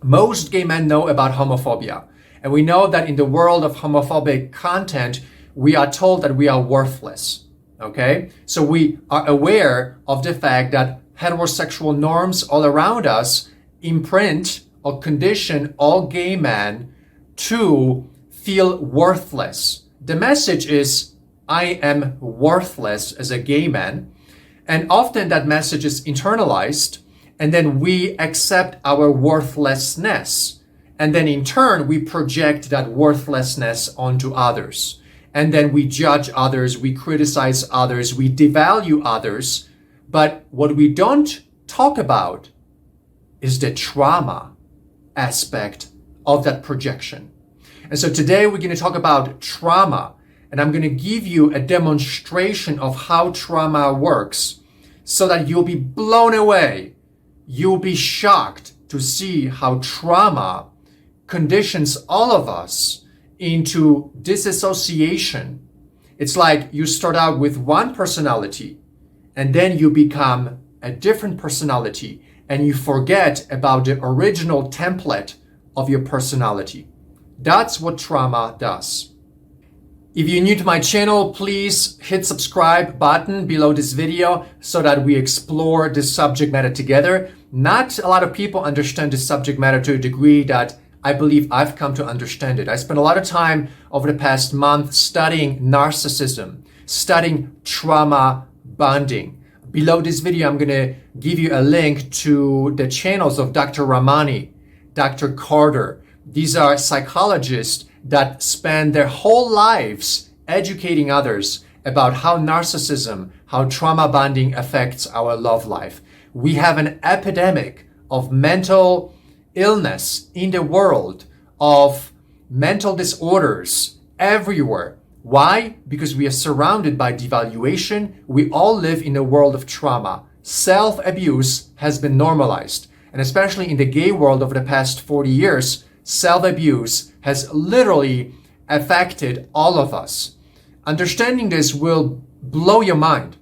Most gay men know about homophobia. And we know that in the world of homophobic content, we are told that we are worthless. Okay? So we are aware of the fact that heterosexual norms all around us imprint or condition all gay men to feel worthless. The message is, I am worthless as a gay man. And often that message is internalized, and then we accept our worthlessness. And then in turn, we project that worthlessness onto others. And then we judge others, we criticize others, we devalue others. But what we don't talk about is the trauma aspect of that projection. And so today we're going to talk about trauma, and I'm going to give you a demonstration of how trauma works so that you'll be blown away. You'll be shocked to see how trauma conditions all of us into disassociation. It's like you start out with one personality and then you become a different personality and you forget about the original template of your personality. That's what trauma does. If you're new to my channel, please hit subscribe button below this video so that we explore this subject matter together. Not a lot of people understand this subject matter to a degree that I believe I've come to understand it. I spent a lot of time over the past month studying narcissism, studying trauma bonding. Below this video, I'm going to give you a link to the channels of Dr. Ramani, Dr. Carter. These are psychologists that spend their whole lives educating others about how narcissism, how trauma bonding affects our love life. We have an epidemic of mental illness in the world, of mental disorders everywhere. Why? Because we are surrounded by devaluation. We all live in a world of trauma. Self-abuse has been normalized. And especially in the gay world over the past 40 years, self-abuse has literally affected all of us. Understanding this will blow your mind.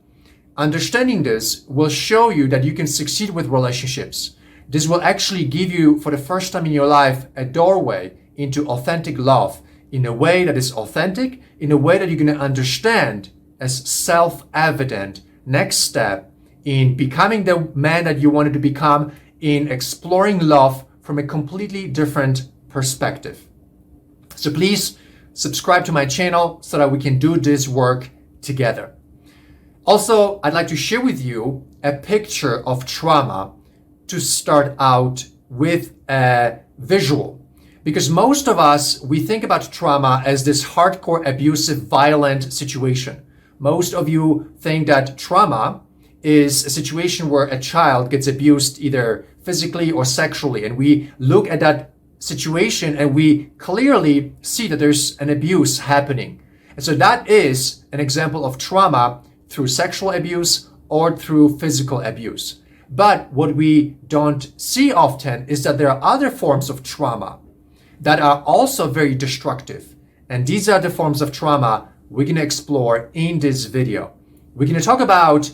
Understanding this will show you that you can succeed with relationships. This will actually give you, for the first time in your life, a doorway into authentic love in a way that is authentic, in a way that you're going to understand as self-evident next step in becoming the man that you wanted to become, in exploring love from a completely different perspective. So please subscribe to my channel so that we can do this work together. Also, I'd like to share with you a picture of trauma to start out with a visual. Because most of us, we think about trauma as this hardcore, abusive, violent situation. Most of you think that trauma is a situation where a child gets abused either physically or sexually. And we look at that situation and we clearly see that there's an abuse happening. And so that is an example of trauma through sexual abuse or through physical abuse. But what we don't see often is that there are other forms of trauma that are also very destructive. And these are the forms of trauma we're going to explore in this video. We're going to talk about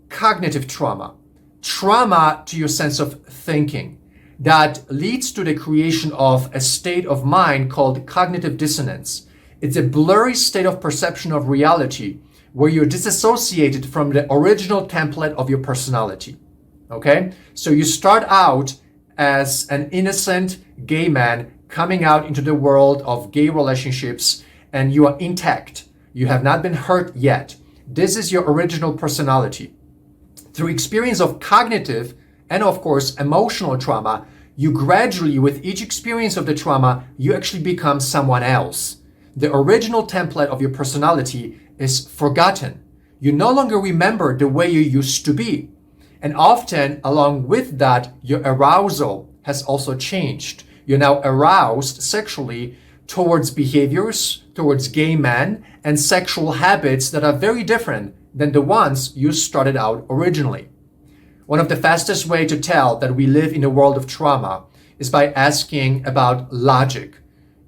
cognitive trauma, trauma to your sense of thinking that leads to the creation of a state of mind called cognitive dissonance. It's a blurry state of perception of reality where you're disassociated from the original template of your personality. Okay? So you start out as an innocent gay man coming out into the world of gay relationships and you are intact. You have not been hurt yet. This is your original personality. Through experience of cognitive and of course emotional trauma, you gradually, with each experience of the trauma, you actually become someone else. The original template of your personality is forgotten. You no longer remember the way you used to be. And often, along with that, your arousal has also changed. You're now aroused sexually towards behaviors, towards gay men, and sexual habits that are very different than the ones you started out originally. One of the fastest ways to tell that we live in a world of trauma is by asking about logic.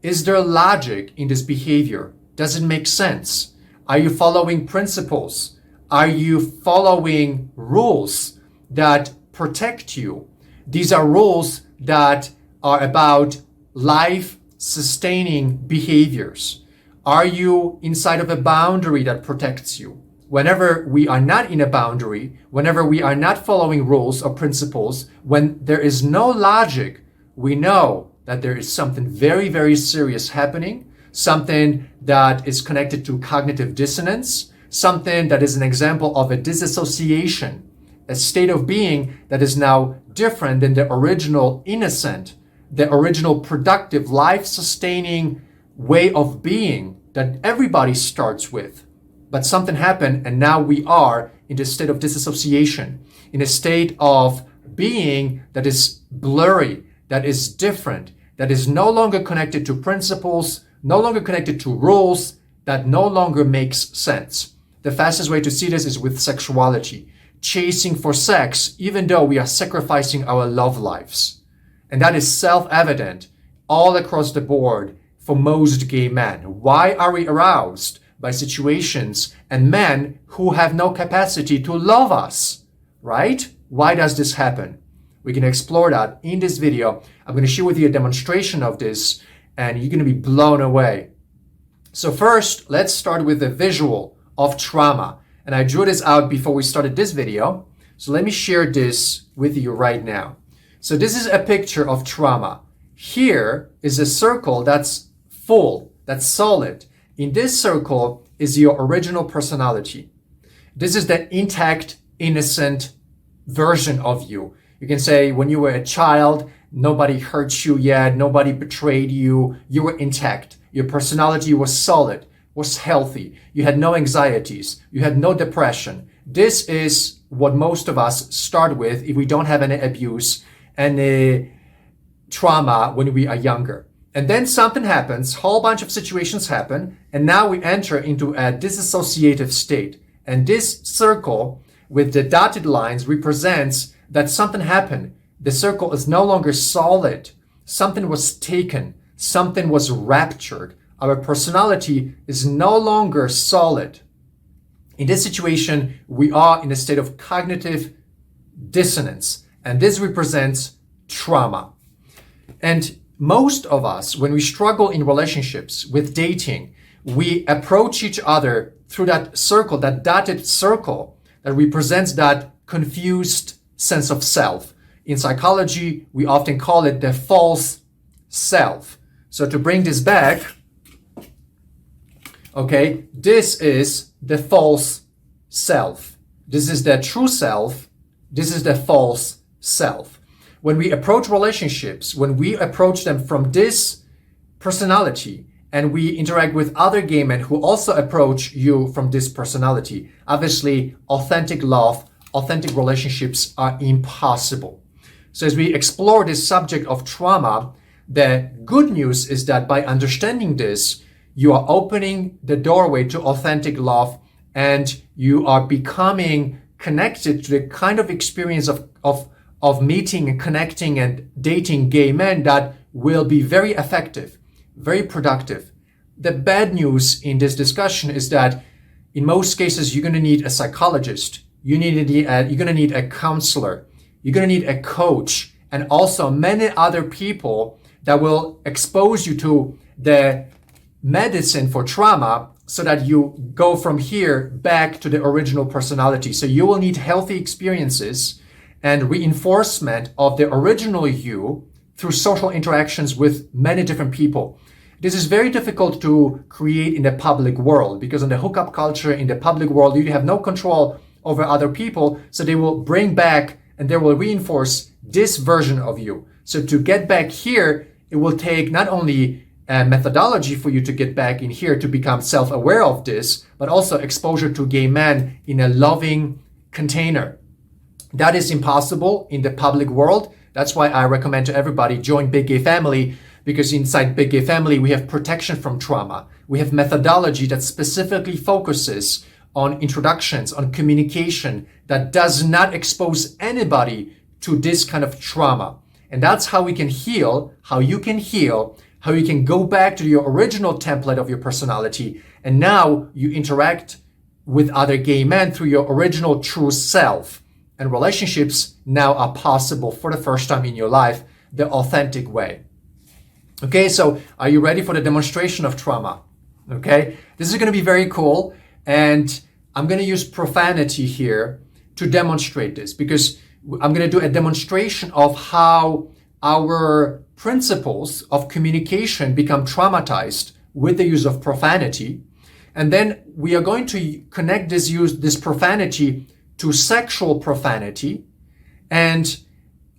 Is there logic in this behavior? Does it make sense? Are you following principles? Are you following rules that protect you? These are rules that are about life-sustaining behaviors. Are you inside of a boundary that protects you? Whenever we are not in a boundary, whenever we are not following rules or principles, when there is no logic, we know that there is something very, very serious happening, something that is connected to cognitive dissonance, something that is an example of a disassociation, a state of being that is now different than the original innocent, the original productive, life-sustaining way of being that everybody starts with. But something happened, and now we are in a state of disassociation, in a state of being that is blurry, that is different, that is no longer connected to principles, no longer connected to rules, that no longer makes sense. The fastest way to see this is with sexuality, chasing for sex, even though we are sacrificing our love lives. And that is self-evident all across the board for most gay men. Why are we aroused by situations and men who have no capacity to love us, right? Why does this happen? We can explore that in this video. I'm going to share with you a demonstration of this, and you're going to be blown away. So first, let's start with the visual of trauma. And I drew this out before we started this video. So let me share this with you right now. So this is a picture of trauma. Here is a circle that's full, that's solid. In this circle is your original personality. This is the intact, innocent version of you. You can say when you were a child, nobody hurt you yet, nobody betrayed you, you were intact. Your personality was solid, was healthy. You had no anxieties, you had no depression. This is what most of us start with if we don't have any abuse and trauma when we are younger. And then something happens, whole bunch of situations happen, and now we enter into a disassociative state. And this circle with the dotted lines represents that something happened. The circle is no longer solid. Something was taken. Something was raptured. Our personality is no longer solid. In this situation, we are in a state of cognitive dissonance, and this represents trauma. And most of us, when we struggle in relationships with dating, we approach each other through that circle, that dotted circle that represents that confused sense of self. In psychology, we often call it the false self. So to bring this back, okay, this is the false self. This is the true self. This is the false self. When we approach relationships, when we approach them from this personality and we interact with other gay men who also approach you from this personality, obviously authentic love, authentic relationships are impossible. So as we explore this subject of trauma, the good news is that by understanding this, you are opening the doorway to authentic love and you are becoming connected to the kind of experience of meeting and connecting and dating gay men that will be very effective, very productive. The bad news in this discussion is that in most cases, you're going to need a psychologist. You're going to need a counselor. You're going to need a coach and also many other people that will expose you to the medicine for trauma so that you go from here back to the original personality. So you will need healthy experiences and reinforcement of the original you through social interactions with many different people. This is very difficult to create in the public world because in the hookup culture, in the public world, you have no control over other people. So they will bring back and they will reinforce this version of you. So to get back here, it will take not only a methodology for you to get back in here to become self-aware of this, but also exposure to gay men in a loving container. That is impossible in the public world. That's why I recommend to everybody join Big Gay Family, because inside Big Gay Family, we have protection from trauma. We have methodology that specifically focuses on introductions, on communication that does not expose anybody to this kind of trauma. And that's how we can heal, how you can heal, how you can go back to your original template of your personality. And now you interact with other gay men through your original true self. And relationships now are possible for the first time in your life the authentic way. Okay, so are you ready for the demonstration of trauma? Okay, this is going to be very cool, and I'm going to use profanity here to demonstrate this, because I'm going to do a demonstration of how our principles of communication become traumatized with the use of profanity. And then we are going to connect this profanity to sexual profanity. And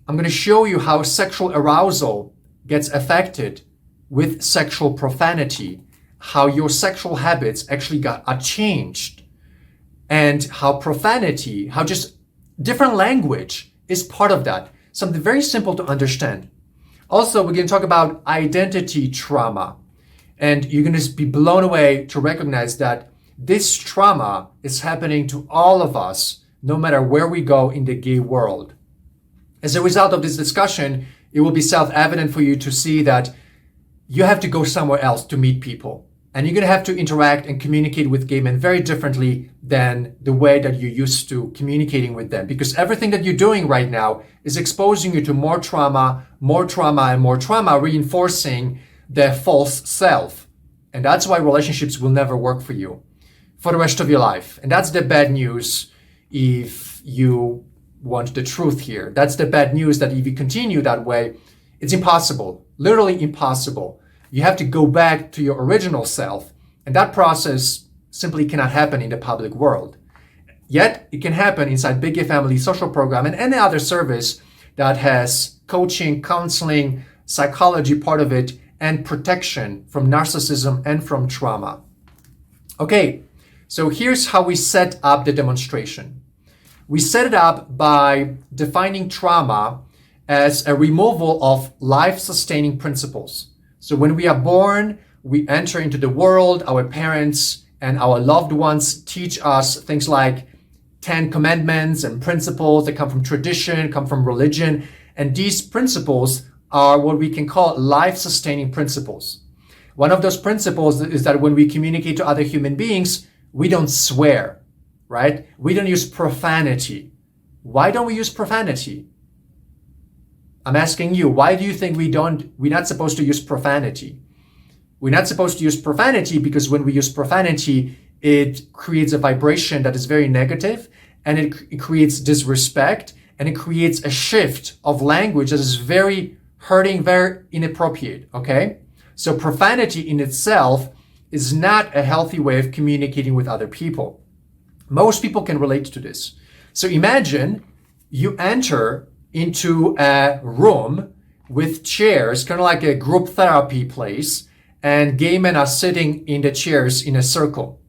I'm going to show you how sexual arousal gets affected with sexual profanity, how your sexual habits actually are changed, and how profanity, how just different language is part of that. Something very simple to understand. Also, we're going to talk about identity trauma. And you're going to be blown away to recognize that this trauma is happening to all of us, no matter where we go in the gay world. As a result of this discussion, it will be self-evident for you to see that you have to go somewhere else to meet people. And you're going to have to interact and communicate with gay men very differently than the way that you're used to communicating with them. Because everything that you're doing right now is exposing you to more trauma, and more trauma, reinforcing their false self. And that's why relationships will never work for you for the rest of your life. And that's the bad news if you want the truth here. That's the bad news, that if you continue that way, it's impossible, literally impossible. You have to go back to your original self. And that process simply cannot happen in the public world. Yet it can happen inside Big Gay Family Social Program and any other service that has coaching, counseling, psychology part of it, and protection from narcissism and from trauma. Okay, so here's how we set up the demonstration. We set it up by defining trauma as a removal of life-sustaining principles. So when we are born, we enter into the world, our parents and our loved ones teach us things like 10 commandments and principles that come from tradition, come from religion, and these principles are what we can call life-sustaining principles. One of those principles is that when we communicate to other human beings, we don't swear, right? We don't use profanity. Why don't we use profanity? I'm asking you, why do you think we're not supposed to use profanity? We're not supposed to use profanity because when we use profanity, it creates a vibration that is very negative, and it creates disrespect, and it creates a shift of language that is very hurting, very inappropriate, okay? So profanity in itself is not a healthy way of communicating with other people. Most people can relate to this. So imagine you enter into a room with chairs, kind of like a group therapy place, and gay men are sitting in the chairs in a circle.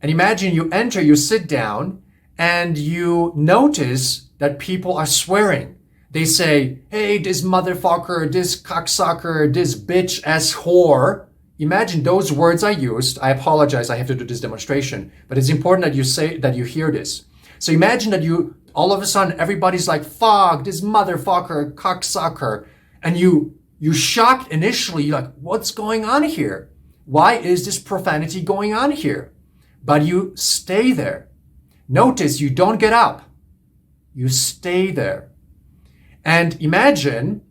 And imagine you enter, you sit down, and you notice that people are swearing. They say, hey, this motherfucker, this cocksucker, this bitch ass whore. Imagine those words are used. I apologize, I have to do this demonstration, but it's important that you hear this. So imagine that all of a sudden, everybody's like, fuck, this motherfucker, cocksucker. And you shocked initially, you're like, what's going on here? Why is this profanity going on here? But you stay there. Notice you don't get up. You stay there. And imagine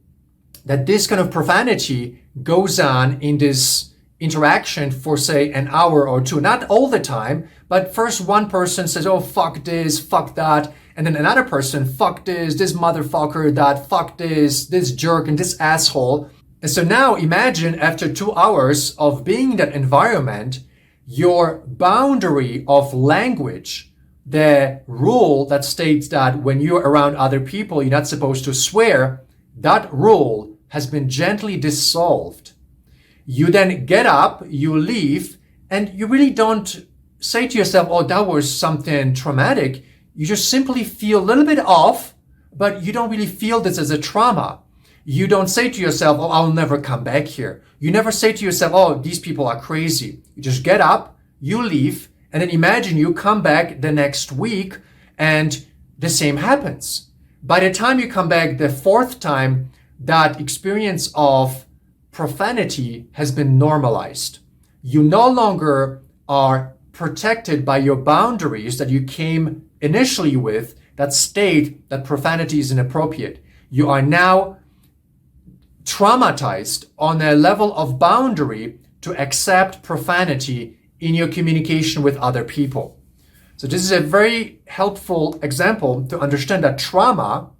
that this kind of profanity goes on in this interaction for, say, an hour or two. Not all the time, but first one person says, oh, fuck this, fuck that. And then another person, fuck this motherfucker, that, fuck this jerk, and this asshole. And so now imagine after 2 hours of being in that environment, your boundary of language, the rule that states that when you're around other people, you're not supposed to swear, that rule has been gently dissolved. You then get up, you leave, and you really don't say to yourself, oh, that was something traumatic. You just simply feel a little bit off, but you don't really feel this as a trauma. You don't say to yourself, oh, I'll never come back here. You never say to yourself, oh, these people are crazy. You just get up, you leave, and then imagine you come back the next week and the same happens. By the time you come back the fourth time, that experience of profanity has been normalized. You no longer are protected by your boundaries that you came initially with that state that profanity is inappropriate. You are now traumatized on a level of boundary to accept profanity in your communication with other people. So this is a very helpful example to understand that trauma,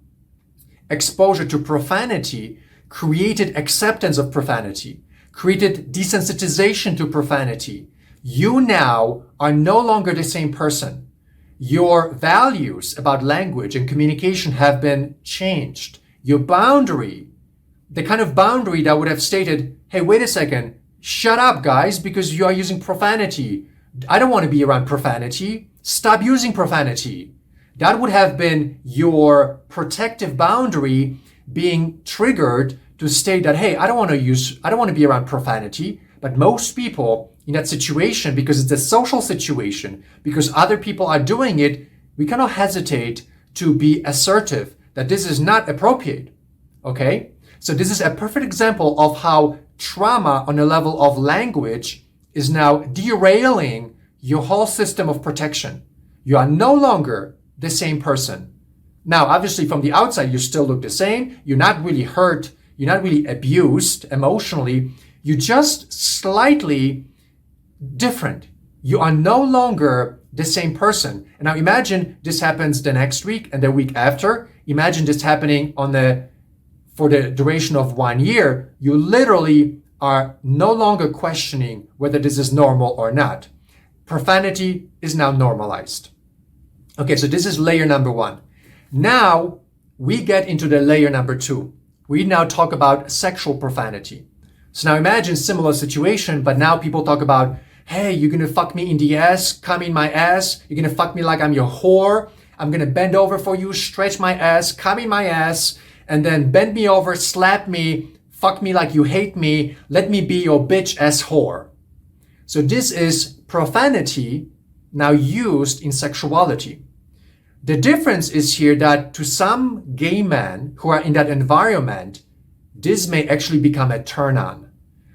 exposure to profanity, created acceptance of profanity, created desensitization to profanity. You now are no longer the same person. Your values about language and communication have been changed. Your boundary, the kind of boundary that would have stated, hey, wait a second, shut up, guys, because you are using profanity. I don't want to be around profanity. Stop using profanity. That would have been your protective boundary being triggered to state that, hey, I don't want to be around profanity. But most people in that situation, because it's a social situation, because other people are doing it, we cannot hesitate to be assertive that this is not appropriate. Okay? So this is a perfect example of how trauma on a level of language is now derailing your whole system of protection. You are no longer the same person. Now, obviously from the outside, you still look the same. You're not really hurt. You're not really abused emotionally. You're just slightly different. You are no longer the same person. And now imagine this happens the next week and the week after. Imagine this happening for the duration of 1 year. You literally are no longer questioning whether this is normal or not. Profanity is now normalized. Okay, so this is layer number 1. Now we get into the layer number 2. We now talk about sexual profanity. So now imagine similar situation, but now people talk about, hey, you're gonna fuck me in the ass, come in my ass, you're gonna fuck me like I'm your whore, I'm gonna bend over for you, stretch my ass, come in my ass, and then bend me over, slap me, fuck me like you hate me, let me be your bitch ass whore. So this is profanity now used in sexuality. The difference is here that to some gay men who are in that environment, this may actually become a turn on.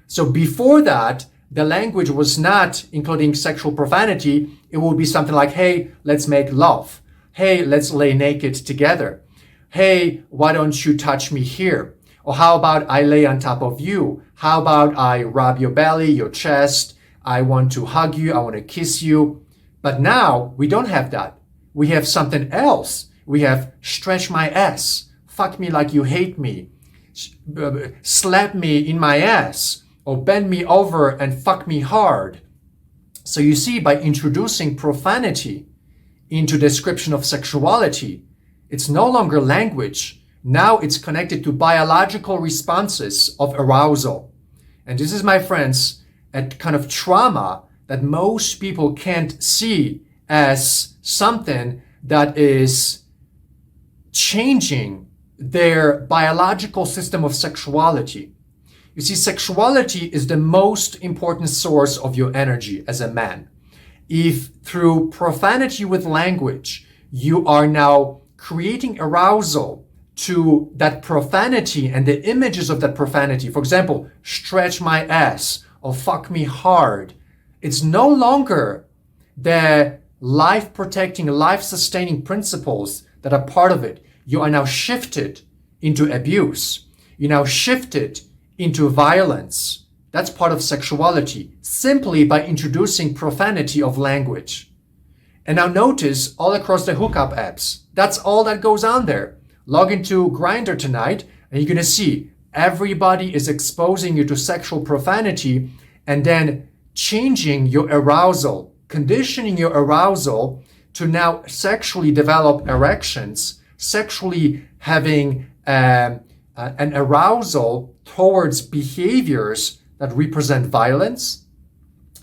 So before that, the language was not including sexual profanity. It would be something like, hey, let's make love. Hey, let's lay naked together. Hey, why don't you touch me here? Or how about I lay on top of you? How about I rub your belly, your chest? I want to hug you. I want to kiss you. But now we don't have that. We have something else. We have stretch my ass, fuck me like you hate me, slap me in my ass, or bend me over and fuck me hard. So you see, by introducing profanity into description of sexuality, it's no longer language. Now it's connected to biological responses of arousal. And this is, my friends, a kind of trauma that most people can't see as something that is changing their biological system of sexuality. You see, sexuality is the most important source of your energy as a man. If through profanity with language, you are now creating arousal to that profanity and the images of that profanity, for example, stretch my ass or fuck me hard, it's no longer the life-protecting, life-sustaining principles that are part of it. You are now shifted into abuse. You're now shifted into violence. That's part of sexuality, simply by introducing profanity of language. And now notice all across the hookup apps, that's all that goes on there. Log into Grindr tonight and you're gonna see everybody is exposing you to sexual profanity and then changing your arousal, conditioning your arousal to now sexually develop erections, sexually having an arousal towards behaviors that represent violence,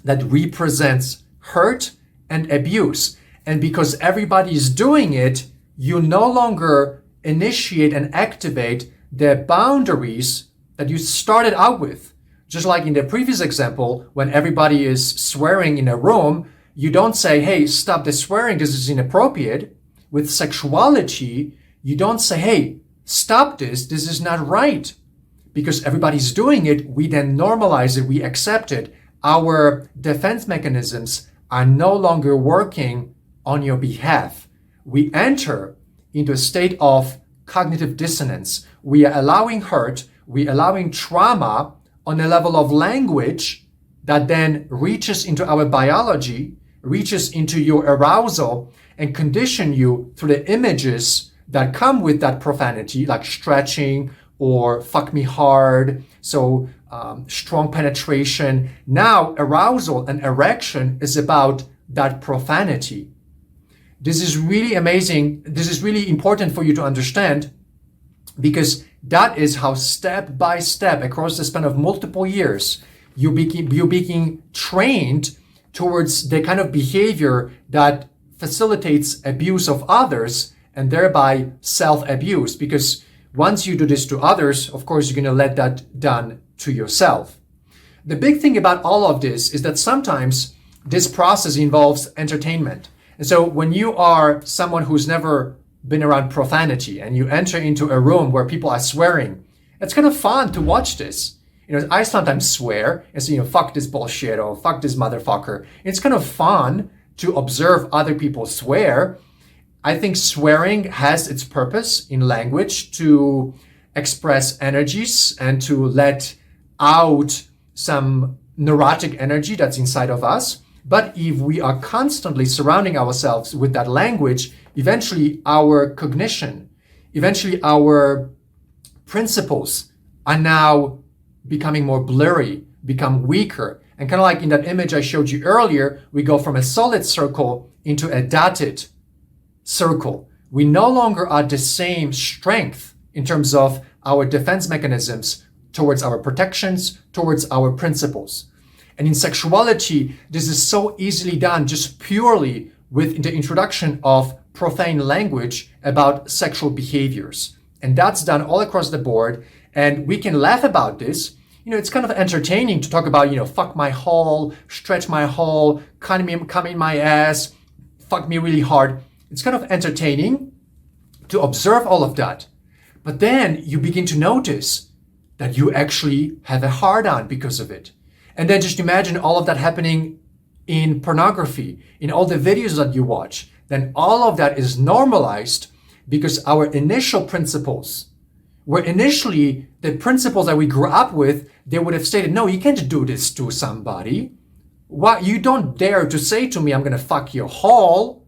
that represents hurt and abuse. And because everybody is doing it, you no longer initiate and activate the boundaries that you started out with. Just like in the previous example, when everybody is swearing in a room, you don't say, hey, stop the swearing, this is inappropriate. With sexuality, you don't say, hey, stop this is not right. Because everybody's doing it, we then normalize it, we accept it. Our defense mechanisms are no longer working on your behalf. We enter into a state of cognitive dissonance. We are allowing hurt, we're allowing trauma on a level of language that then reaches into our biology, reaches into your arousal, and condition you through the images that come with that profanity, like stretching or fuck me hard, so strong penetration. Now arousal and erection is about that profanity. This is really amazing. This is really important for you to understand, because that is how step by step across the span of multiple years you became trained towards the kind of behavior that facilitates abuse of others and thereby self-abuse. Because once you do this to others, of course, you're going to let that done to yourself. The big thing about all of this is that sometimes this process involves entertainment. And so when you are someone who's never been around profanity and you enter into a room where people are swearing, it's kind of fun to watch this. I sometimes swear and say, fuck this bullshit or fuck this motherfucker. It's kind of fun to observe other people swear. I think swearing has its purpose in language to express energies and to let out some neurotic energy that's inside of us. But if we are constantly surrounding ourselves with that language, eventually our cognition, eventually our principles are now becoming more blurry, become weaker. And kind of like in that image I showed you earlier, we go from a solid circle into a dotted circle. We no longer are the same strength in terms of our defense mechanisms towards our protections, towards our principles. And in sexuality, this is so easily done just purely with the introduction of profane language about sexual behaviors. And that's done all across the board. And we can laugh about this. It's kind of entertaining to talk about, fuck my hole, stretch my hole, come in my ass, fuck me really hard. It's kind of entertaining to observe all of that. But then you begin to notice that you actually have a hard-on because of it. And then just imagine all of that happening in pornography, in all the videos that you watch. Then all of that is normalized because our initial principles were initially the principles that we grew up with. They would have stated, no, you can't do this to somebody. What? You don't dare to say to me, I'm going to fuck your hole.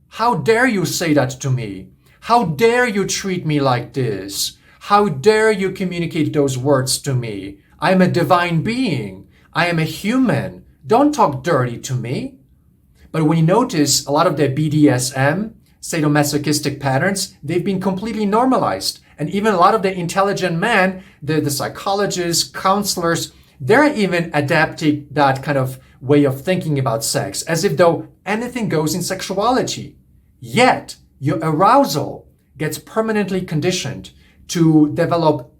How dare you say that to me? How dare you treat me like this? How dare you communicate those words to me? I am a divine being. I am a human. Don't talk dirty to me. But when you notice a lot of the BDSM, sadomasochistic patterns, they've been completely normalized. And even a lot of the intelligent men, the psychologists, counselors, they're even adapting that kind of way of thinking about sex, as if though anything goes in sexuality. Yet, your arousal gets permanently conditioned to develop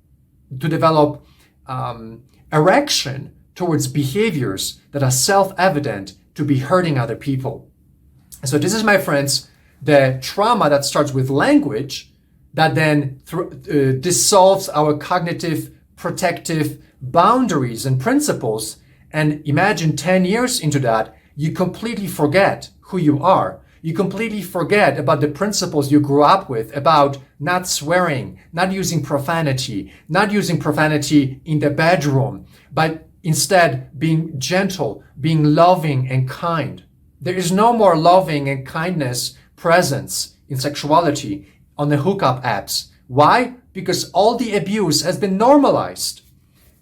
erection towards behaviors that are self-evident to be hurting other people. So this is, my friends, the trauma that starts with language that then dissolves our cognitive protective boundaries and principles. And imagine 10 years into that, you completely forget who you are. You completely forget about the principles you grew up with, about not swearing, not using profanity in the bedroom, but instead being gentle, being loving and kind. There is no more loving and kindness presence in sexuality on the hookup apps. Why? Because all the abuse has been normalized.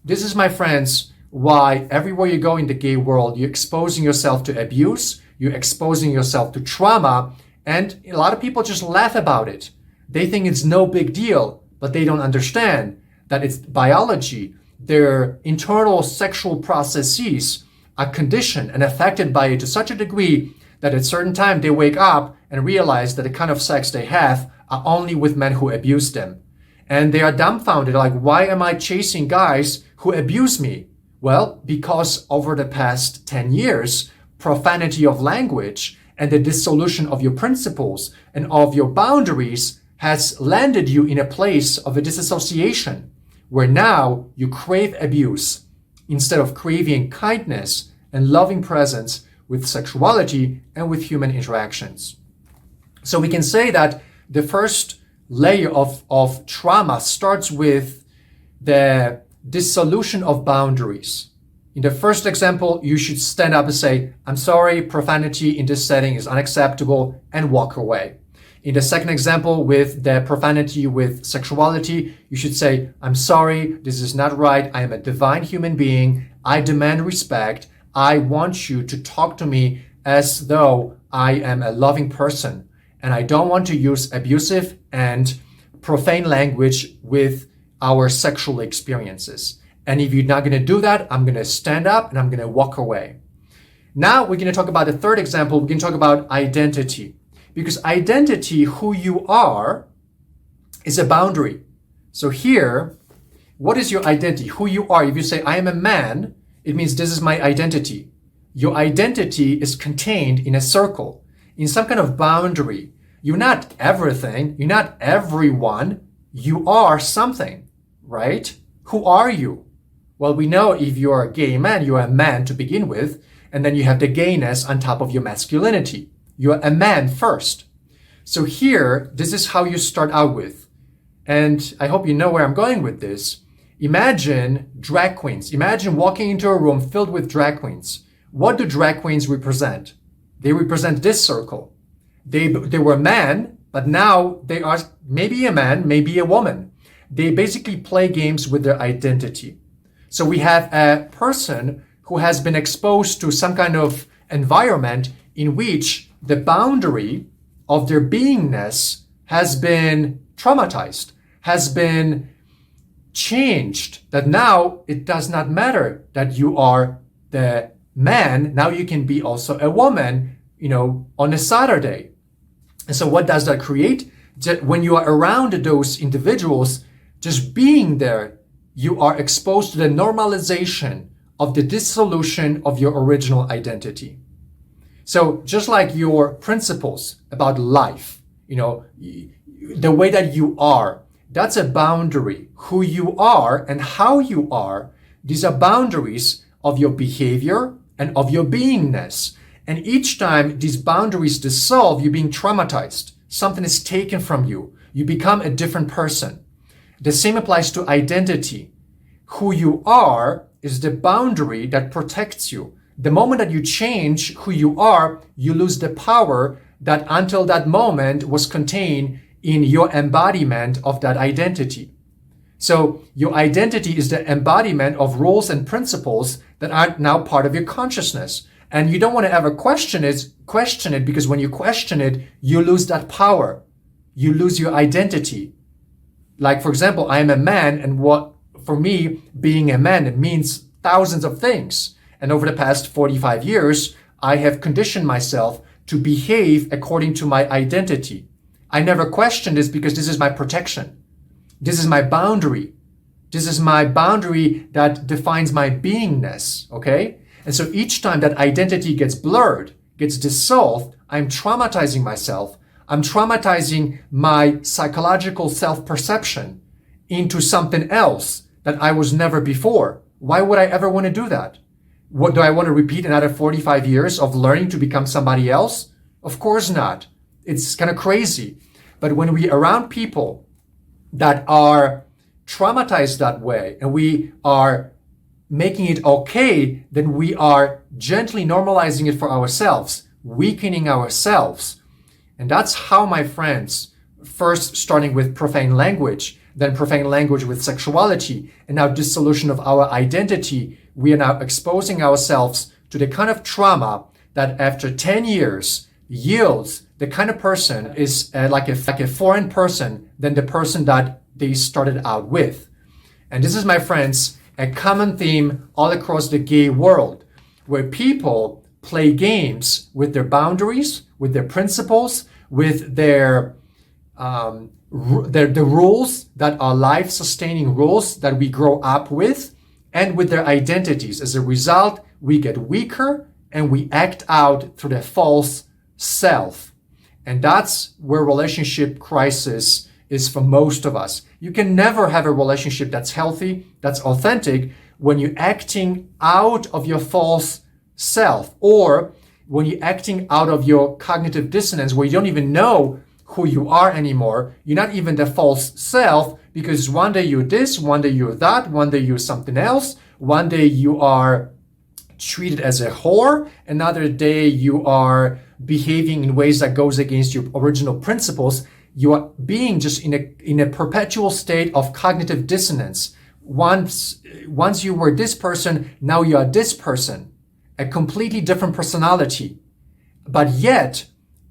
This is, my friends, why everywhere you go in the gay world, you're exposing yourself to abuse, you're exposing yourself to trauma, and a lot of people just laugh about it. They think it's no big deal, but they don't understand that it's biology. Their internal sexual processes are conditioned and affected by it to such a degree that at a certain time they wake up and realize that the kind of sex they have are only with men who abuse them. And they are dumbfounded, like, why am I chasing guys who abuse me? Well, because over the past 10 years, profanity of language and the dissolution of your principles and of your boundaries has landed you in a place of a disassociation, where now you crave abuse instead of craving kindness and loving presence with sexuality and with human interactions. So we can say that the first layer of trauma starts with the dissolution of boundaries. In the first example, you should stand up and say, I'm sorry, profanity in this setting is unacceptable, and walk away. In the second example, with the profanity with sexuality, you should say, I'm sorry, this is not right. I am a divine human being. I demand respect. I want you to talk to me as though I am a loving person. And I don't want to use abusive and profane language with our sexual experiences. And if you're not going to do that, I'm going to stand up and I'm going to walk away. Now we're going to talk about the third example. We're going to talk about identity. Because identity, who you are, is a boundary. So here, what is your identity? Who you are. If you say, I am a man, it means this is my identity. Your identity is contained in a circle, in some kind of boundary. You're not everything. You're not everyone. You are something, right? Who are you? Well, we know if you're a gay man, you're a man to begin with, and then you have the gayness on top of your masculinity. You're a man first. So here, this is how you start out with. And I hope you know where I'm going with this. Imagine drag queens. Imagine walking into a room filled with drag queens. What do drag queens represent? They represent this circle. They were men, but now they are maybe a man, maybe a woman. They basically play games with their identity. So we have a person who has been exposed to some kind of environment in which the boundary of their beingness has been traumatized, has been changed, that now it does not matter that you are the man, now you can be also a woman, on a Saturday. And so what does that create? When you are around those individuals, just being there, you are exposed to the normalization of the dissolution of your original identity. So just like your principles about life, the way that you are, that's a boundary. Who you are and how you are, these are boundaries of your behavior and of your beingness. And each time these boundaries dissolve, you're being traumatized. Something is taken from you. You become a different person. The same applies to identity. Who you are is the boundary that protects you. The moment that you change who you are, you lose the power that until that moment was contained in your embodiment of that identity. So your identity is the embodiment of rules and principles that are now part of your consciousness. And you don't want to ever question it because when you question it, you lose that power. You lose your identity. Like, for example, I am a man, and what, for me, being a man, it means thousands of things. And over the past 45 years, I have conditioned myself to behave according to my identity. I never question this because this is my protection. This is my boundary. This is my boundary that defines my beingness, okay? And so each time that identity gets blurred, gets dissolved, I'm traumatizing myself. I'm traumatizing my psychological self-perception into something else that I was never before. Why would I ever want to do that? What do I want to repeat another 45 years of learning to become somebody else? Of course not. It's kind of crazy. But when we're around people that are traumatized that way and we are making it okay, then we are gently normalizing it for ourselves, weakening ourselves. And that's how, my friends, first starting with profane language, then profane language with sexuality, and now dissolution of our identity, we are now exposing ourselves to the kind of trauma that after 10 years yields the kind of person is like a foreign person than the person that they started out with. And this is, my friends, a common theme all across the gay world, where people play games with their boundaries, with their principles, with the rules that are life-sustaining rules that we grow up with, and with their identities. As a result, we get weaker and we act out through the false self. And that's where relationship crisis is for most of us. You can never have a relationship that's healthy, that's authentic, when you're acting out of your false self, or when you're acting out of your cognitive dissonance, where you don't even know who you are anymore. You're not even the false self because one day you're this, one day you're that, one day you're something else, one day you are treated as a whore, another day you are behaving in ways that goes against your original principles. You are being just in a perpetual state of cognitive dissonance. Once you were this person, now you are this person, a completely different personality. But yet,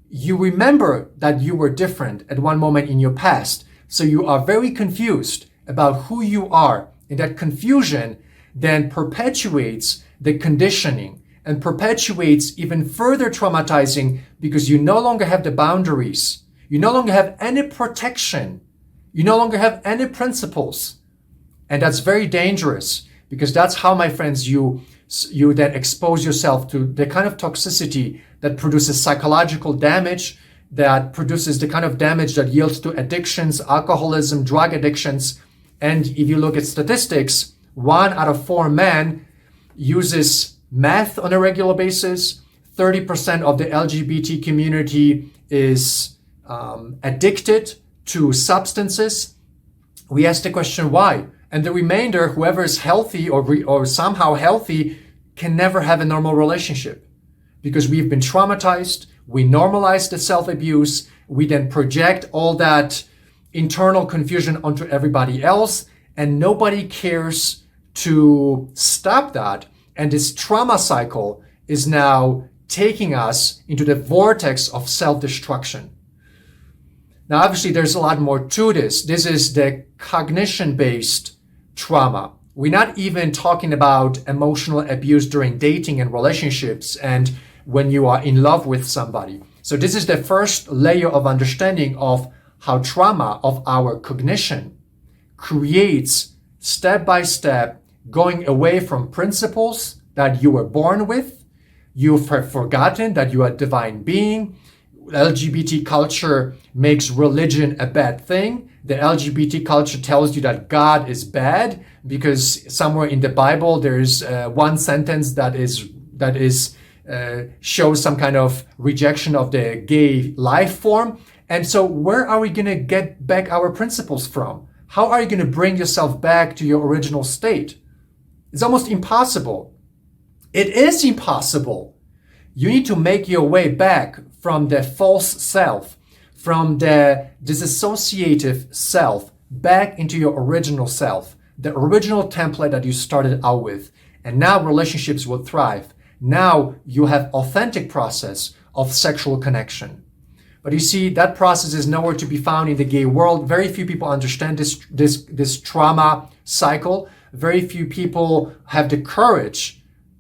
you remember that you were different at one moment in your past. So you are very confused about who you are. And that confusion then perpetuates the conditioning and perpetuates even further traumatizing, because you no longer have the boundaries. You no longer have any protection. You no longer have any principles. And that's very dangerous, because that's how, my friends, you then expose yourself to the kind of toxicity that produces psychological damage, that produces the kind of damage that yields to addictions, alcoholism, drug addictions. And if you look at statistics, 1 out of 4 men uses meth on a regular basis. 30% of the LGBT community is addicted to substances. We ask the question, why? And the remainder, whoever is healthy or somehow healthy, can never have a normal relationship, because we've been traumatized. We normalize the self-abuse. We then project all that internal confusion onto everybody else, and nobody cares to stop that. And this trauma cycle is now taking us into the vortex of self-destruction. Now, obviously, there's a lot more to this. This is the cognition-based trauma. We're not even talking about emotional abuse during dating and relationships and when you are in love with somebody. So this is the first layer of understanding of how trauma of our cognition creates, step by step, going away from principles that you were born with. You've forgotten that you are a divine being. LGBT culture makes religion a bad thing. The LGBT culture tells you that God is bad, because somewhere in the Bible there's one sentence that shows some kind of rejection of the gay life form. And so where are we going to get back our principles from? How are you going to bring yourself back to your original state? It's almost impossible. It is impossible. You need to make your way back from the false self, from the disassociative self, back into your original self, the original template that you started out with. And now relationships will thrive. Now you have authentic process of sexual connection. But you see, that process is nowhere to be found in the gay world. Very few people understand this trauma cycle. Very few people have the courage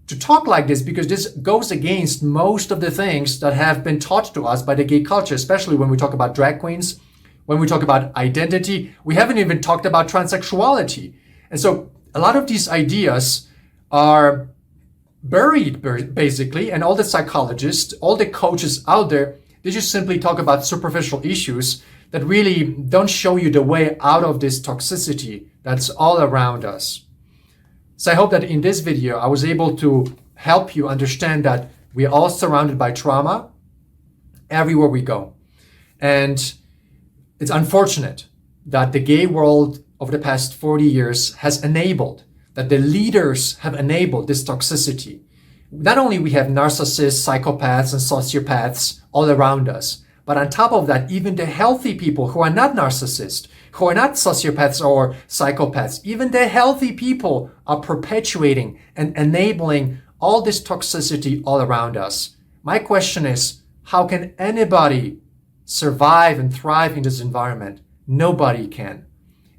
to talk like this, because this goes against most of the things that have been taught to us by the gay culture, especially when we talk about drag queens, when we talk about identity. We haven't even talked about transsexuality. And so a lot of these ideas are buried, basically, and all the psychologists, all the coaches out there, they just simply talk about superficial issues that really don't show you the way out of this toxicity that's all around us. So I hope that in this video, I was able to help you understand that we are all surrounded by trauma everywhere we go. And it's unfortunate that the gay world over the past 40 years has enabled, that the leaders have enabled this toxicity. Not only we have narcissists, psychopaths, and sociopaths all around us, but on top of that, even the healthy people who are not narcissists, who are not sociopaths or psychopaths, even the healthy people are perpetuating and enabling all this toxicity all around us. My question is, how can anybody survive and thrive in this environment? Nobody can.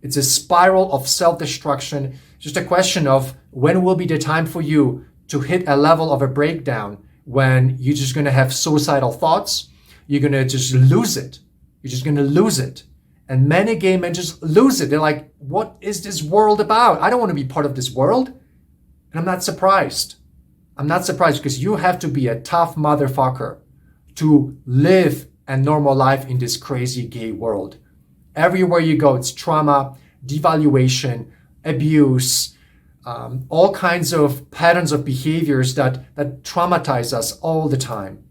It's a spiral of self-destruction. Just a question of when will be the time for you to hit a level of a breakdown when you're just going to have suicidal thoughts. You're going to just lose it. You're just going to lose it. And many gay men just lose it. They're like, what is this world about? I don't want to be part of this world. And I'm not surprised. I'm not surprised, because you have to be a tough motherfucker to live a normal life in this crazy gay world. Everywhere you go, it's trauma, devaluation, abuse, all kinds of patterns of behaviors that traumatize us all the time.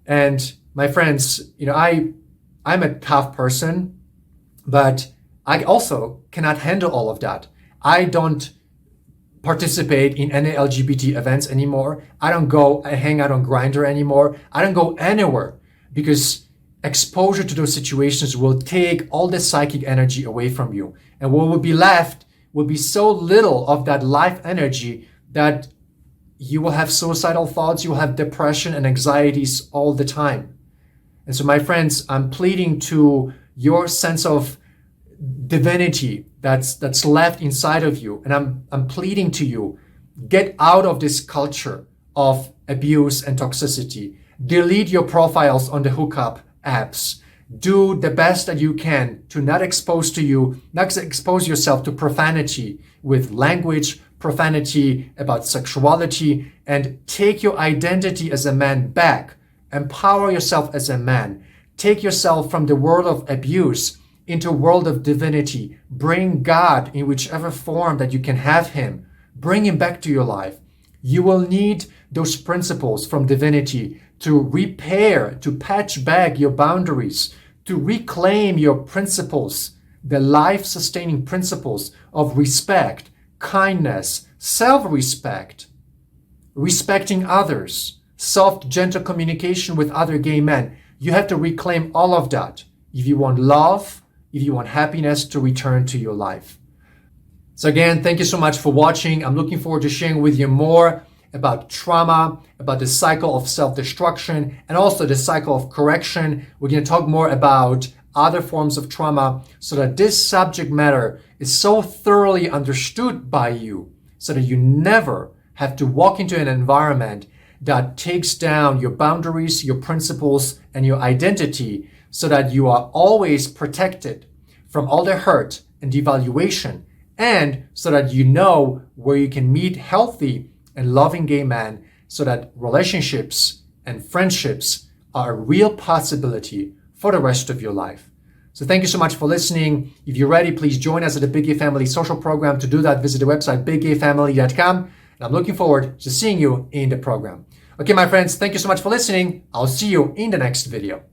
And my friends, I'm a tough person, but I also cannot handle all of that. I don't participate in any LGBT events anymore. I don't go hang out on Grindr anymore. I don't go anywhere because exposure to those situations will take all the psychic energy away from you. And what will be left will be so little of that life energy that you will have suicidal thoughts, you will have depression and anxieties all the time. And so, my friends, I'm pleading to your sense of divinity that's left inside of you, and I'm pleading to you, get out of this culture of abuse and toxicity. Delete your profiles on the hookup apps. Do the best that you can to not expose yourself to profanity with language, profanity about sexuality, and take your identity as a man back. Empower yourself as a man. Take yourself from the world of abuse into a world of divinity. Bring God in whichever form that you can have him. Bring him back to your life. You will need those principles from divinity to repair, to patch back your boundaries, to reclaim your principles, the life-sustaining principles of respect, kindness, self-respect, respecting others, soft, gentle communication with other gay men. You have to reclaim all of that if you want love, if you want happiness to return to your life. So again, thank you so much for watching. I'm looking forward to sharing with you more about trauma, about the cycle of self-destruction, and also the cycle of correction. We're going to talk more about other forms of trauma so that this subject matter is so thoroughly understood by you so that you never have to walk into an environment that takes down your boundaries, your principles, and your identity, so that you are always protected from all the hurt and devaluation, and so that you know where you can meet healthy and loving gay men, so that relationships and friendships are a real possibility for the rest of your life. So thank you so much for listening. If you're ready, please join us at the Big Gay Family social program. To do that, visit the website biggayfamily.com. And I'm looking forward to seeing you in the program. Okay, my friends, thank you so much for listening. I'll see you in the next video.